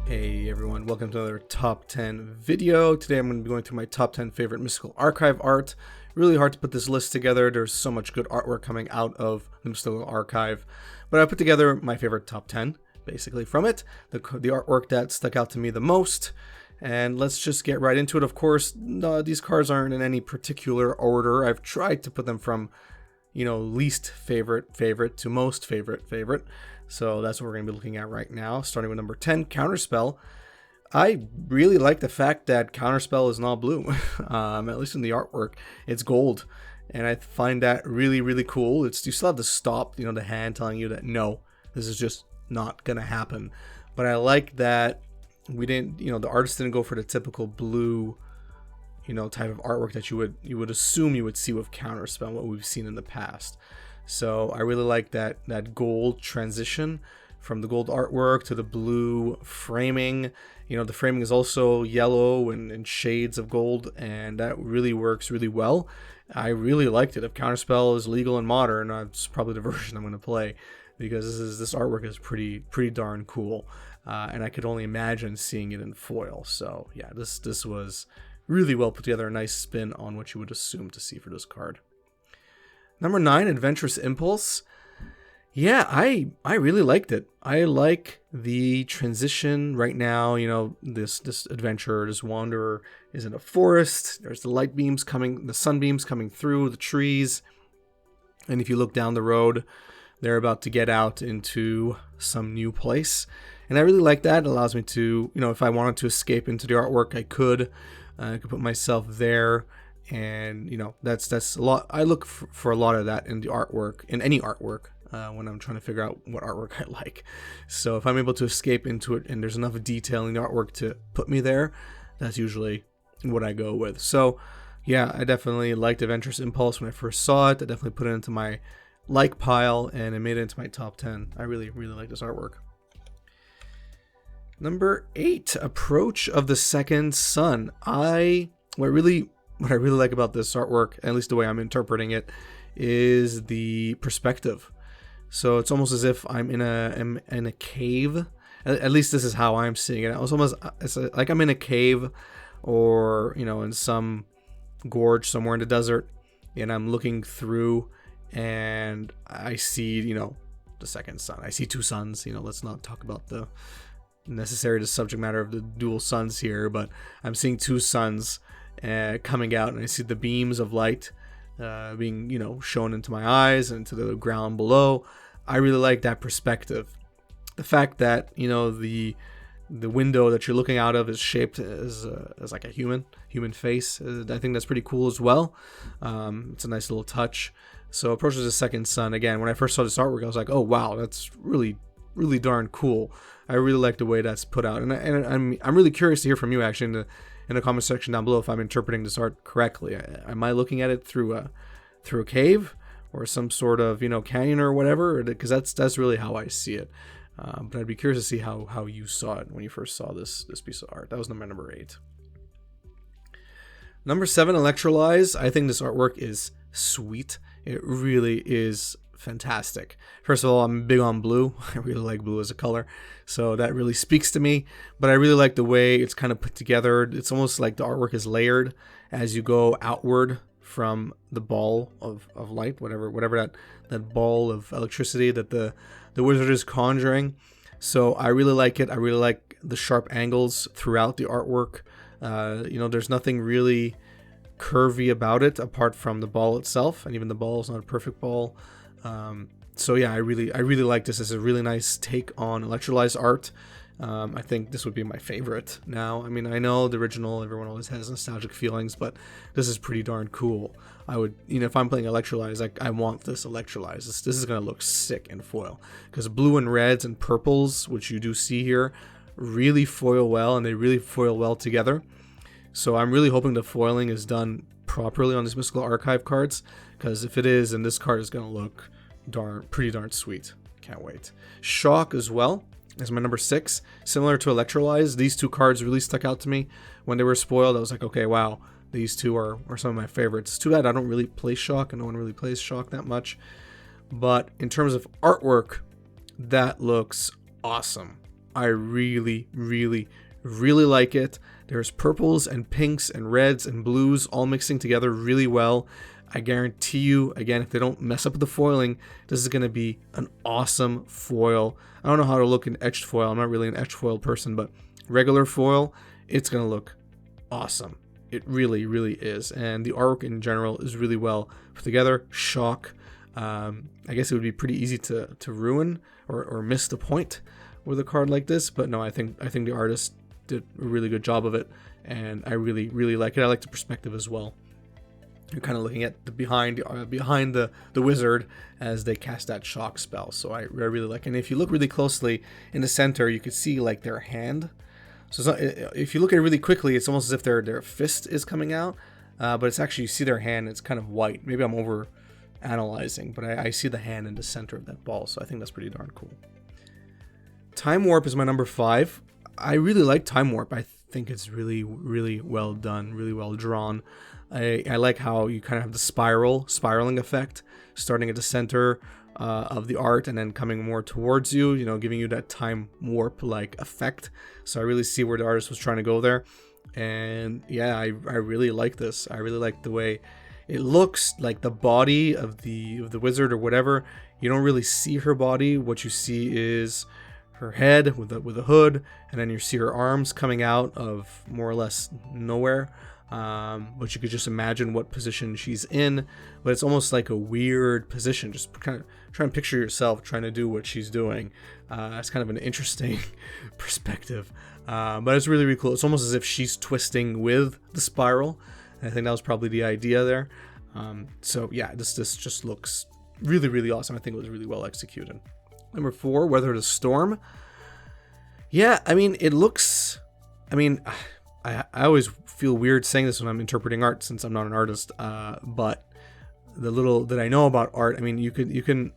Hey everyone, welcome to another top 10 video. Today I'm going to be going through my top 10 favorite Mystical Archive art. Really hard to put this list together. There's so much good artwork coming out of the Mystical Archive. But I put together my favorite top 10, basically from it. The artwork that stuck out to me the most. And let's just get right into it. Of course, these cards aren't in any particular order. I've tried to put them from, least favorite to most favorite. So that's what we're going to be looking at right now, starting with number 10, Counterspell. I really like the fact that Counterspell is not blue, at least in the artwork. It's gold, and I find that really, really cool. You still have to stop, the hand telling you that, no, this is just not going to happen. But I like that we didn't, the artist didn't go for the typical blue, type of artwork that you would assume you would see with Counterspell, what we've seen in the past. So I really like that gold transition from the gold artwork to the blue framing. The framing is also yellow and shades of gold, and that really works really well. I really liked it. If Counterspell is legal and modern, that's probably the version I'm going to play, because this artwork is pretty darn cool, and I could only imagine seeing it in foil. So yeah, this was really well put together, a nice spin on what you would assume to see for this card. Number 9, Adventurous Impulse. Yeah, I really liked it. I like the transition right now. This adventurer, this wanderer is in a forest. There's the light beams coming, the sunbeams coming through the trees. And if you look down the road, they're about to get out into some new place. And I really like that. It allows me to, if I wanted to escape into the artwork, I could put myself there. And that's a lot. I look for a lot of that in the artwork, in any artwork, when I'm trying to figure out what artwork I like. So if I'm able to escape into it and there's enough detail in the artwork to put me there, that's usually what I go with. So yeah, I definitely liked Adventurous Impulse when I first saw it. I definitely put it into my like pile, and it made it into my top 10. I really like this artwork. Number 8, Approach of the Second Sun. What I really like about this artwork, at least the way I'm interpreting it, is the perspective. So it's almost as if I'm in a cave. At least this is how I'm seeing it. It's like I'm in a cave, or in some gorge somewhere in the desert, and I'm looking through, and I see the second sun. I see two suns. Let's not talk about the subject matter of the dual suns here, but I'm seeing two suns coming out, and I see the beams of light being shown into my eyes and to the ground below. I really like that perspective. The fact that the window that you're looking out of is shaped as like a human face. I think that's pretty cool as well. It's a nice little touch. So Approaches the Second Sun, again, when I first saw this artwork, I was like, oh wow, that's really darn cool. I really like the way that's put out, and I'm really curious to hear from you actually in the comment section down below if I'm interpreting this art correctly. Am I looking at it through a cave or some sort of canyon or whatever? Because that's really how I see it. But I'd be curious to see how you saw it when you first saw this piece of art. That was number 8. Number 7, Electrolyze. I think this artwork is sweet. It really is fantastic. First of all, I'm big on blue. I really like blue as a color, so that really speaks to me. But I really like the way it's kind of put together. It's almost like the artwork is layered as you go outward from the ball of light, whatever that ball of electricity that the wizard is conjuring. So I really like it. I really like the sharp angles throughout the artwork. There's nothing really curvy about it apart from the ball itself, and even the ball is not a perfect ball. So yeah, I really like this. It's a really nice take on Electrolyze art. I think this would be my favorite now. I mean, I know the original, everyone always has nostalgic feelings, but this is pretty darn cool. I would, if I'm playing Electrolyze, I want this Electrolyze. This is going to look sick in foil, because blue and reds and purples, which you do see here, really foil well, and they really foil well together. So I'm really hoping the foiling is done properly on these Mystical Archive cards, because if it is, then this card is going to look pretty darn sweet. Can't wait. Shock as well is my number 6. Similar to Electrolyze, these two cards really stuck out to me when they were spoiled. I was like, okay, wow, these two are some of my favorites. It's too bad I don't really play Shock, and no one really plays Shock that much. But in terms of artwork, that looks awesome. I really, really, really like it. There's purples and pinks and reds and blues all mixing together really well. I guarantee you, again, if they don't mess up with the foiling, this is going to be an awesome foil. I don't know how to look in etched foil. I'm not really an etched foil person, but regular foil, it's going to look awesome. It really, really is. And the artwork in general is really well put together. Shock. I guess it would be pretty easy to ruin or miss the point with a card like this. But no, I think the artist did a really good job of it. And I really, really like it. I like the perspective as well. You're kind of looking at the behind the wizard as they cast that shock spell. So I really like it. And if you look really closely in the center, you can see like their hand. So it's not, if you look at it really quickly, it's almost as if their fist is coming out. But it's actually, you see their hand, it's kind of white. Maybe I'm over analyzing, but I see the hand in the center of that ball. So I think that's pretty darn cool. Time Warp is my number 5. I really like Time Warp. I think it's really, really well done, really well drawn. I like how you kind of have the spiraling effect, starting at the center of the art and then coming more towards you, you know, giving you that time warp like effect. So I really see where the artist was trying to go there. And yeah, I really like this. I really like the way it looks, like the body of the wizard or whatever. You don't really see her body. What you see is her head with a hood, and then you see her arms coming out of more or less nowhere. But you could just imagine what position she's in, but it's almost like a weird position. Just kind of try and picture yourself trying to do what she's doing. It's kind of an interesting perspective, but it's really, really cool. It's almost as if she's twisting with the spiral. And I think that was probably the idea there. So yeah, this just looks really, really awesome. I think it was really well executed. Number 4, Weather the Storm. Yeah, I mean, it looks, I mean, I always feel weird saying this when I'm interpreting art since I'm not an artist, but the little that I know about art, I mean, you could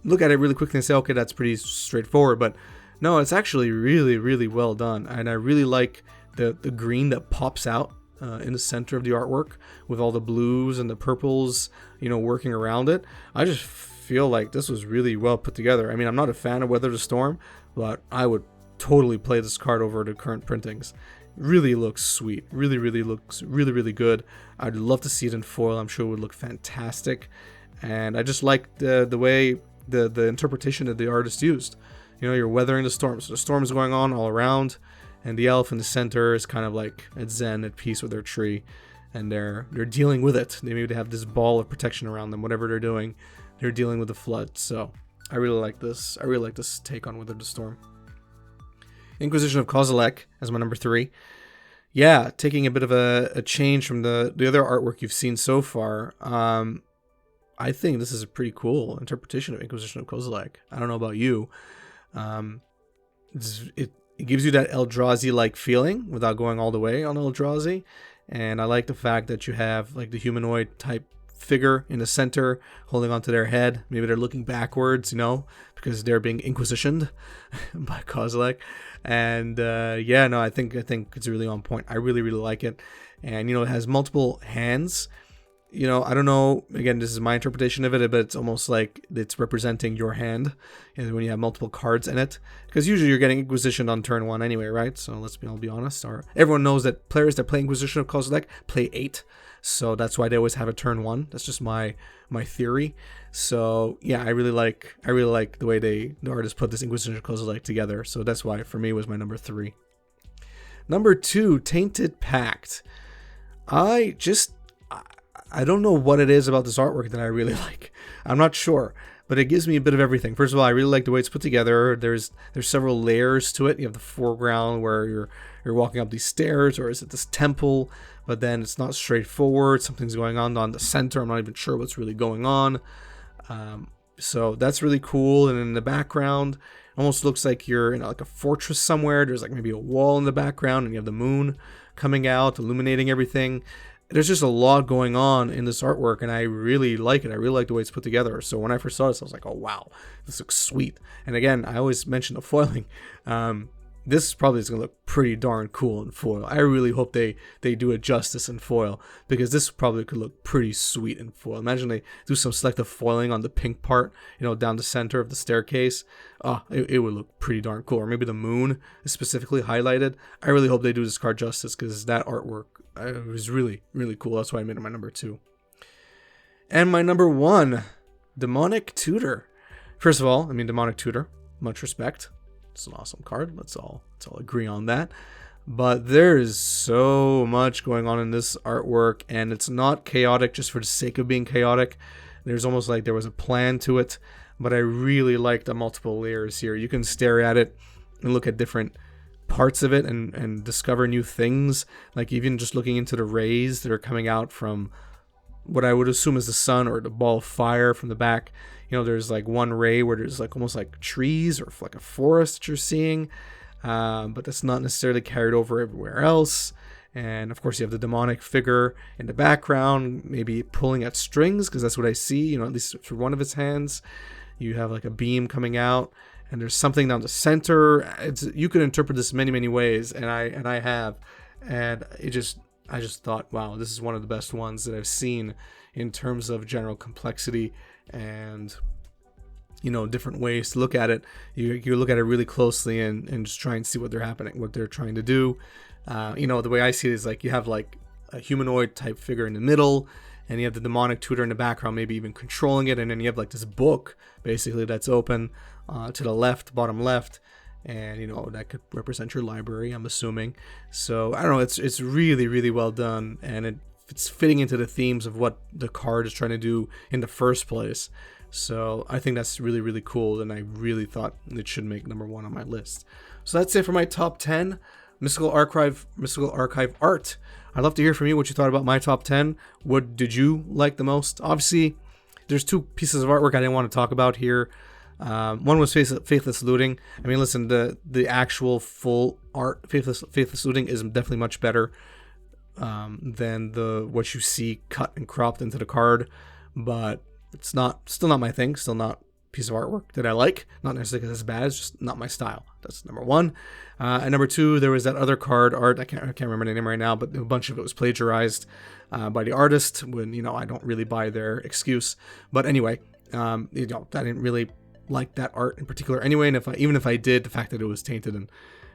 look at it really quickly and say, okay, that's pretty straightforward, but no, it's actually really, really well done. And I really like the green that pops out in the center of the artwork with all the blues and the purples, you know, working around it. I just feel like this was really well put together. I mean, I'm not a fan of Weather the Storm, but I would totally play this card over the current printings. Really looks sweet. Really looks really good. I'd love to see it in foil. I'm sure it would look fantastic. And I just like the way the interpretation that the artist used. You know, you're weathering the storm. So the storm is going on all around, and the elf in the center is kind of like at zen, at peace with their tree, and they're dealing with it. They have this ball of protection around them. Whatever they're doing, they're dealing with the flood. So I really like this. I really like this take on Weather the Storm. Inquisition of Kozilek as my number 3. Yeah, taking a bit of a change from the other artwork you've seen so far. I think this is a pretty cool interpretation of Inquisition of Kozilek. I don't know about you. It gives you that Eldrazi-like feeling without going all the way on Eldrazi. And I like the fact that you have like the humanoid type figure in the center holding onto their head. Maybe they're looking backwards, you know, because they're being inquisitioned by Kozilek. And yeah, no, I think it's really on point. I really like it. And you know, it has multiple hands. You know, I don't know, again, this is my interpretation of it, but it's almost like it's representing your hand, and when you have multiple cards in it, because usually you're getting Inquisition on turn 1 anyway, right? So I'll be honest. Or everyone knows that players that play Inquisition of Kozilek play 8, so that's why they always have a turn 1. That's just my theory. So yeah, I really like the way the artist put this Inquisition of Kozilek together. So that's why for me it was my number 3. Number 2, Tainted Pact. I don't know what it is about this artwork that I really like. I'm not sure, but it gives me a bit of everything. First of all, I really like the way it's put together. There's several layers to it. You have the foreground where you're walking up these stairs, or is it this temple? But then it's not straightforward. Something's going on the center. I'm not even sure what's really going on. So that's really cool. And in the background, almost looks like you're in like a fortress somewhere. There's like maybe a wall in the background, and you have the moon coming out, illuminating everything. There's just a lot going on in this artwork, and I really like it. I really like the way it's put together. So when I first saw this, I was like, oh, wow, this looks sweet. And again, I always mention the foiling. this probably is going to look pretty darn cool in foil. I really hope they do it justice in foil, because this probably could look pretty sweet in foil. Imagine they do some selective foiling on the pink part, you know, down the center of the staircase. It would look pretty darn cool. Or maybe the moon is specifically highlighted. I really hope they do this card justice, because that artwork was really, really cool. That's why I made it my number 2. And my number 1, Demonic Tutor. First of all, I mean, Demonic Tutor, much respect. It's an awesome card. Let's all agree on that. But there is so much going on in this artwork, and it's not chaotic just for the sake of being chaotic. There's almost like there was a plan to it, but I really like the multiple layers here. You can stare at it and look at different parts of it and discover new things, like even just looking into the rays that are coming out from what I would assume is the sun or the ball of fire from the back. You know, there's like one ray where there's like almost like trees or like a forest that you're seeing, but that's not necessarily carried over everywhere else. And of course you have the demonic figure in the background, maybe pulling at strings, because that's what I see, you know, at least for one of its hands. You have like a beam coming out, and there's something down the center. You could interpret this many ways, and I have, and I just thought, wow, this is one of the best ones that I've seen in terms of general complexity and, you know, different ways to look at it. You look at it really closely and just try and see what they're trying to do. You know, the way I see it is like you have like a humanoid type figure in the middle, and you have the demonic tutor in the background, maybe even controlling it, and then you have like this book basically that's open to the left, bottom left. And, you know, that could represent your library, I'm assuming. So, I don't know, it's really, really well done. And it's fitting into the themes of what the card is trying to do in the first place. So, I think that's really, really cool. And I really thought it should make number 1 on my list. So, that's it for my top 10 Mystical Archive art. I'd love to hear from you what you thought about my top 10. What did you like the most? Obviously, there's 2 pieces of artwork I didn't want to talk about here. One was Faithless Looting. I mean, listen, the actual full art, Faithless Looting, is definitely much better than what you see cut and cropped into the card. But it's still not my thing. Still not a piece of artwork that I like. Not necessarily because it's bad. It's just not my style. That's number 1. And number 2, there was that other card art. I can't remember the name right now, but a bunch of it was plagiarized by the artist. When, you know, I don't really buy their excuse. But anyway, you know, I didn't really like that art in particular anyway, and even if I did, the fact that it was tainted and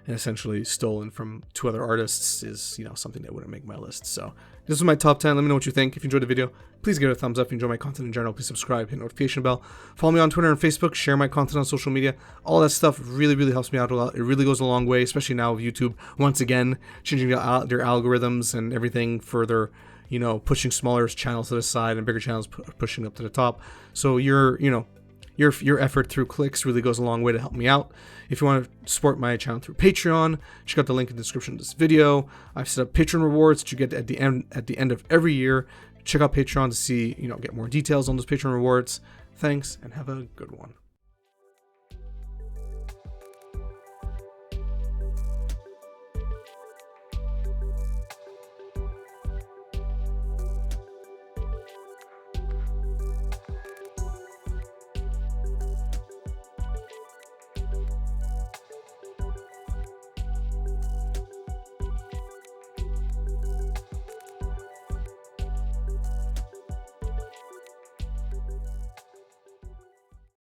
essentially stolen from 2 other artists is, you know, something that wouldn't make my list. So this was my top 10. Let me know what you think. If you enjoyed the video, please give it a thumbs up. If you enjoy my content in general, please subscribe, hit notification bell, follow me on Twitter and Facebook, share my content on social media. All that stuff really, really helps me out a lot. It really goes a long way, especially now with YouTube once again changing their algorithms and everything further, you know, pushing smaller channels to the side and bigger channels pushing up to the top. So your effort through clicks really goes a long way to help me out. If you want to support my channel through Patreon, check out the link in the description of this video. I've set up Patreon rewards that you get at the end of every year. Check out Patreon to see, you know, get more details on those Patreon rewards. Thanks, and have a good one.